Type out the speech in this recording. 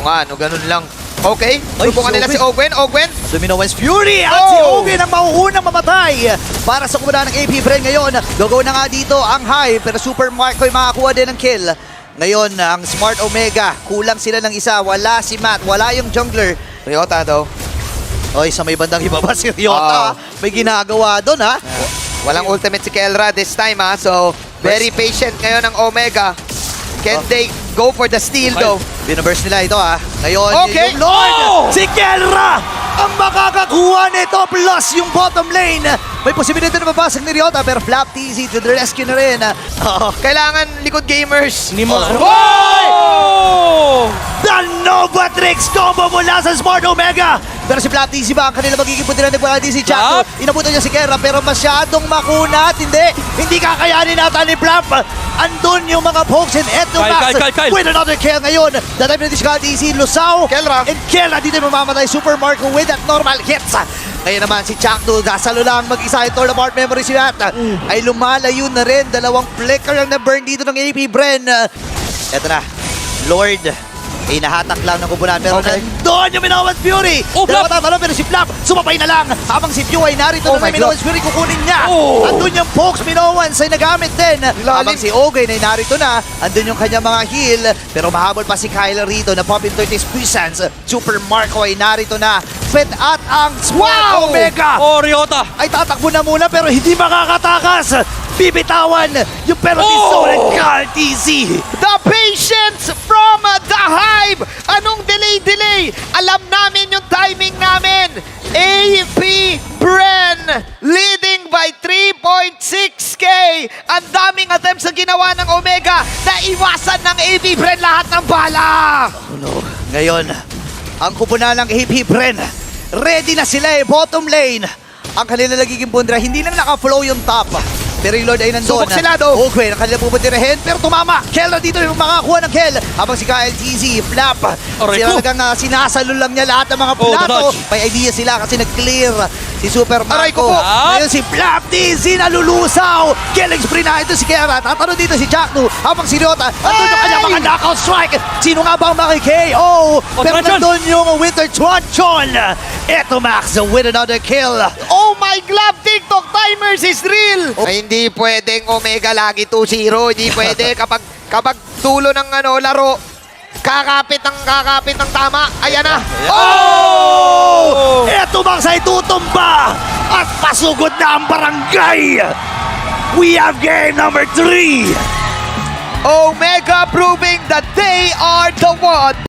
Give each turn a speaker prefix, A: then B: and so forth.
A: Nga, no, ganun lang. Okay, subukan nila si Ogwen.
B: Luminowens Fury at si Ogwen ang mauunang mamatay para sa kumuna ng AP Bren ngayon. Gogo na nga dito ang high pero Super Marco ay makakuha din ng kill. Ngayon, ang Smart Omega, kulang sila ng isa. Wala si Matt, wala yung jungler.
A: Ryota daw.
B: Oy, sa may bandang ibaba si Ryota. May ginagawa doon ha.
A: Walang ultimate si Kelra this time ha. So, very patient ngayon ang Omega. Can they go for the steal though?
B: Binaburst nila ito ha. Ngayon,
A: Okay.
B: yung Lord, si Kelra ang makakakuha nito plus yung bottom lane. May posibilidad na mabasag ni Ryota pero Flap TZ to the rescue na rin.
A: Kailangan likod gamers.
B: Hindi mo
A: Oh!
B: The Nova Trix combo mula sa Smart Omega. Pero si Flap TZ ba ang kanila magiging puntilan ng Flap TZ? Chato, inabutan niya si Kelra pero masyadong makunat. Hindi kakayanin nata ni Flap. Andun yung mga pokes and eto Max with another kill ngayon. Datay na si Flap TZ, Lusaw.
A: Kelra.
B: And Kelra dito mamamatay. Super Marco with that normal hits. Ngayon naman si Chakdo, dasalo lang mag-isa ito na part memory si Matt. Ay lumalayo na rin. Dalawang flicker ang na-burn dito ng AP Bren. Eto na, Lord. Nahatak lang ng kubunan pero doon yung Minowens Fury. Dalawa tatalo pero si Flap sumapay na lang habang si Pew ay narito na Minowens Fury kukunin niya. Andun yung pokes Minowens ay nagamit din. Habang si Ogwen ay narito na, andun yung kanyang mga heal pero mahabol pa si Kyler rito na pop in 30's Puissance. Super Marco ay narito na. Fit at ang Smart Omega.
C: Ryota
B: Ay tatakbo na muna pero hindi makakatakas. Bibitawan yung penalty zone and Carl TZ.
A: The patience from the Hive! Anong delay? Alam namin yung timing namin. AP Bren leading by 3.6k. Ang daming attempts na ginawa ng Omega na iwasan ng AP Bren lahat ng bala.
B: Oh no. Ngayon, ang kupunan ng AP Bren, ready na sila bottom lane. Ang kanila nagiging bundra, hindi lang naka-flow yung top. Pero yung Lord ay nandun.
A: Subok sila do.
B: Okay, ang kanila pupundirahin, pero tumama. Kelra dito yung makakuha ng kill. Habang si Kyle TZ, Flap. Sila talagang sinasalo lang niya lahat ng mga plato. May idea sila kasi nag-clear si Super Marco. Ngayon si Flap TZ nalulusaw. Killing spree na ito si Kelra. Tatalo dito si Chakdu. Habang si Ryota, andun yung kanyang mga knockout strike. Sino nga ba ang maki-KO? Pero nandun yung Winter Truncheon. Eto Max with another kill.
A: Oh my glove, TikTok timers is real! Ay, hindi pwedeng Omega lagi 2-0. Hindi pwede kapag dulo ng laro, kakapit ng tama. Ayan na.
B: Eto Max ay tutumba at pasugod na ang barangay. We have game number 3.
A: Omega proving that they are the one.